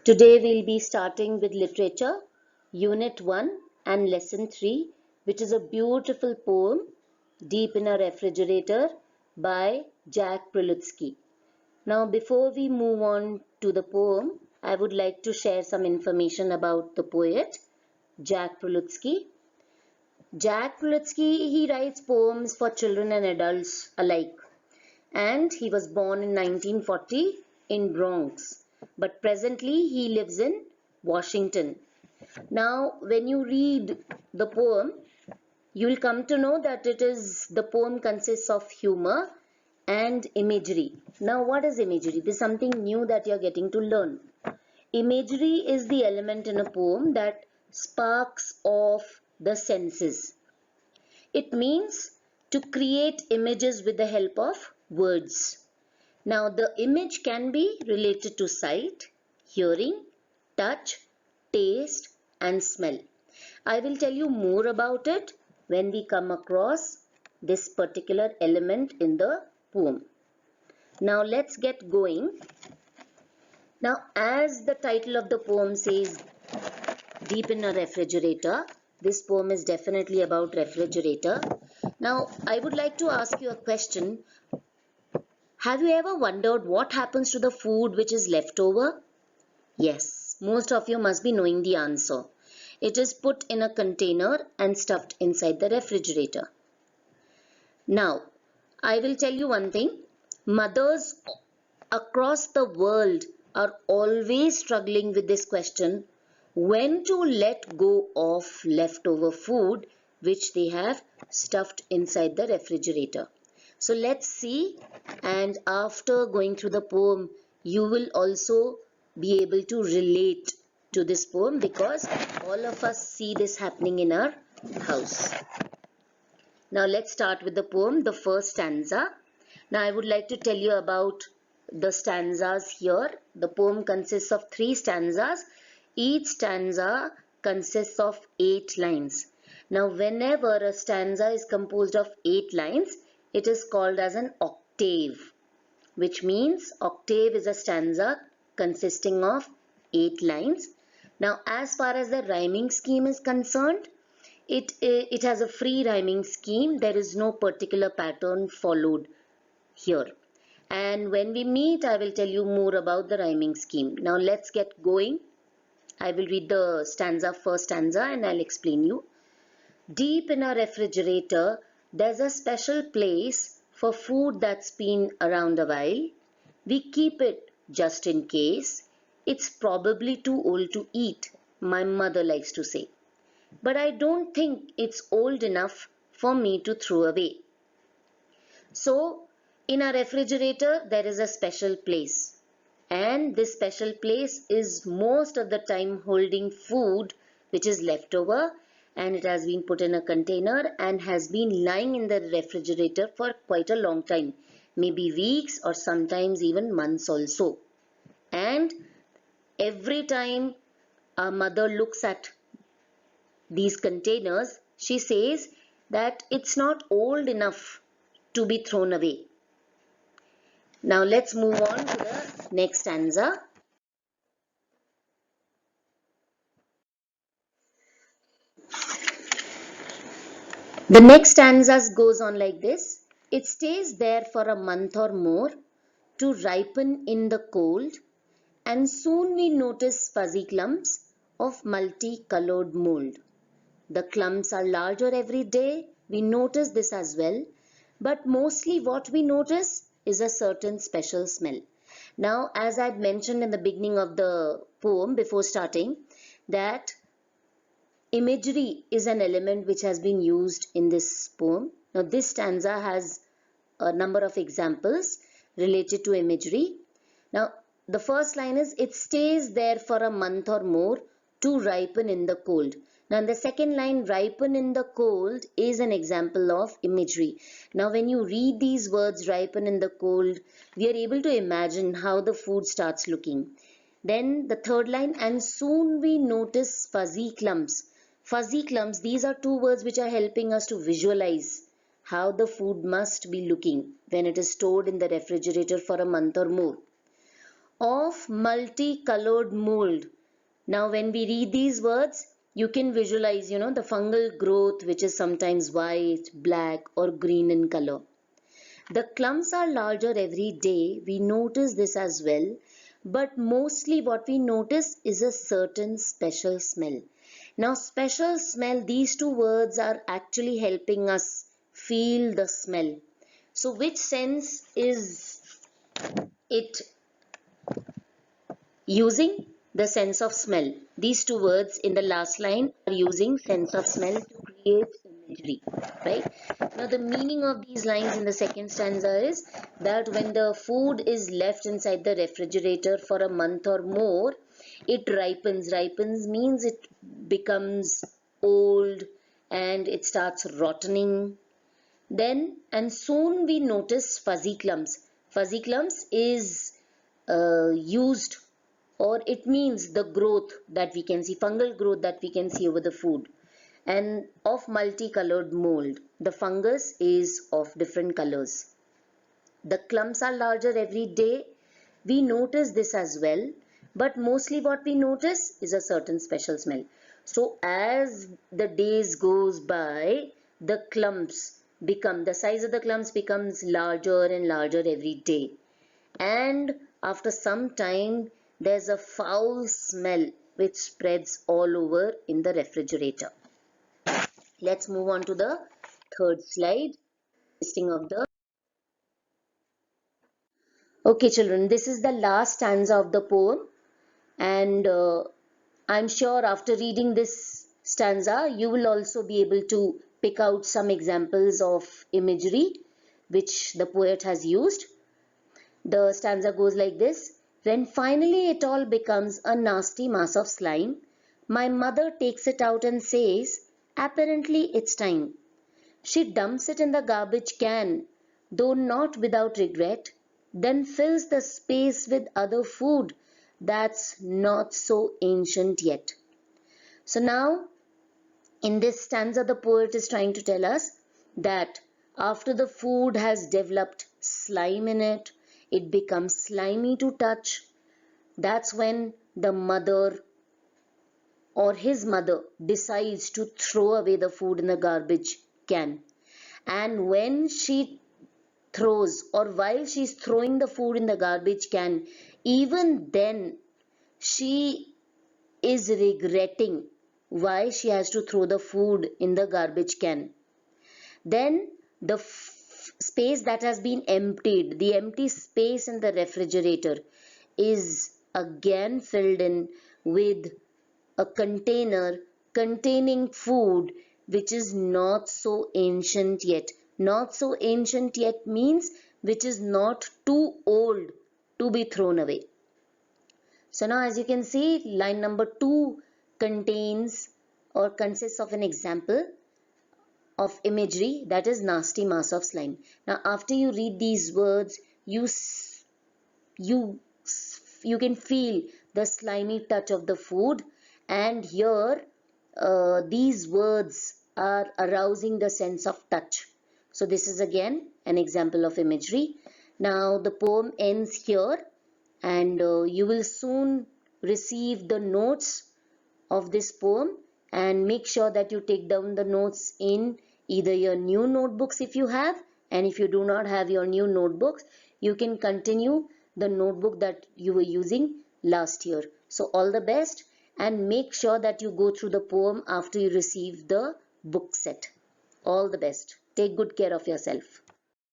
Today we'll be starting with literature, Unit 1 and Lesson 3, which is a beautiful poem, Deep in a Refrigerator by Jack Prelutsky. Now before we move on to the poem, I would like to share some information about the poet, Jack Prelutsky. Jack Prelutsky, he writes poems for children and adults alike. And he was born in 1940 in Bronx, but presently he lives in Washington. Now, when you read the poem, you will come to know that the poem consists of humor and imagery. Now, what is imagery? This is something new that you are getting to learn. Imagery is the element in a poem that sparks off the senses. It means to create images with the help of words. Now the image can be related to sight, hearing, touch, taste and smell. I will tell you more about it when we come across this particular element in the poem. Now let's get going. Now as the title of the poem says, Deep in a Refrigerator, this poem is definitely about refrigerator. Now, I would like to ask you a question. Have you ever wondered what happens to the food which is left over? Yes, most of you must be knowing the answer. It is put in a container and stuffed inside the refrigerator. Now, I will tell you one thing. Mothers across the world are always struggling with this question, when to let go of leftover food which they have stuffed inside the refrigerator. So let's see, and after going through the poem, you will also be able to relate to this poem because all of us see this happening in our house. Now let's start with the poem, the first stanza. Now I would like to tell you about the stanzas here. The poem consists of 3 stanzas. Each stanza consists of 8 lines. Now whenever a stanza is composed of 8 lines, it is called as an octave, which means octave is a stanza consisting of 8 lines. Now as far as the rhyming scheme is concerned, it has a free rhyming scheme. There is no particular pattern followed here. And when we meet, I will tell you more about the rhyming scheme. Now let's get going. I will read the first stanza and I'll explain you. Deep in a refrigerator, there's a special place for food that's been around a while. We keep it just in case. It's probably too old to eat, my mother likes to say. But I don't think it's old enough for me to throw away. So, in a refrigerator, there is a special place. And this special place is most of the time holding food which is left over, and it has been put in a container and has been lying in the refrigerator for quite a long time, maybe weeks or sometimes even months also. And every time our mother looks at these containers, she says that it's not old enough to be thrown away. Now let's move on to the next stanza. The next stanza goes on like this. It stays there for a month or more to ripen in the cold, and soon we notice fuzzy clumps of multicolored mold. The clumps are larger every day. We notice this as well. But mostly what we notice is a certain special smell. Now, as I mentioned in the beginning of the poem before starting, that imagery is an element which has been used in this poem. Now, this stanza has a number of examples related to imagery. Now, the first line is, it stays there for a month or more to ripen in the cold. Now, in the second line, ripen in the cold is an example of imagery. Now, when you read these words, ripen in the cold, we are able to imagine how the food starts looking. Then the third line, and soon we notice fuzzy clumps. Fuzzy clumps, these are 2 words which are helping us to visualize how the food must be looking when it is stored in the refrigerator for a month or more. of multicolored mold. Now, when we read these words, you can visualize, the fungal growth, which is sometimes white, black, or green in color. The clumps are larger every day. We notice this as well. But mostly what we notice is a certain special smell. Now, special smell, these two words are actually helping us feel the smell. So, which sense is it using? The sense of smell. These two words in the last line are using sense of smell to create imagery, right? Now the meaning of these lines in the second stanza is that when the food is left inside the refrigerator for a month or more, it ripens. Ripens means it becomes old and it starts rotting. Then and soon we notice fuzzy clumps. Fuzzy clumps is used, or it means the growth that we can see, fungal growth that we can see over the food, and of multicolored mold. The fungus is of different colors. The clumps are larger every day. We notice this as well, but mostly what we notice is a certain special smell. So as the days goes by, the size of the clumps becomes larger and larger every day. And after some time, there's a foul smell which spreads all over in the refrigerator. Let's move on to the third slide. Listing of the. Okay, children, this is the last stanza of the poem, and I'm sure after reading this stanza, you will also be able to pick out some examples of imagery which the poet has used. The stanza goes like this. When finally it all becomes a nasty mass of slime, my mother takes it out and says, apparently it's time. She dumps it in the garbage can, though not without regret, then fills the space with other food that's not so ancient yet. So now, in this stanza, the poet is trying to tell us that after the food has developed slime in it, it becomes slimy to touch. That's when the mother or his mother decides to throw away the food in the garbage can. And when she throws, or while she's throwing the food in the garbage can, even then she is regretting why she has to throw the food in the garbage can. Then the space that has been emptied, the empty space in the refrigerator, is again filled in with a container containing food which is not so ancient yet. Not so ancient yet means which is not too old to be thrown away. So now as you can see, line number 2 contains or consists of an example of imagery, that is nasty mass of slime. Now after you read these words, you can feel the slimy touch of the food, and here these words are arousing the sense of touch. So this is again an example of imagery. Now the poem ends here, and you will soon receive the notes of this poem, and make sure that you take down the notes in either your new notebooks if you have, and if you do not have your new notebooks, you can continue the notebook that you were using last year. So all the best, and make sure that you go through the poem after you receive the book set. All the best. Take good care of yourself.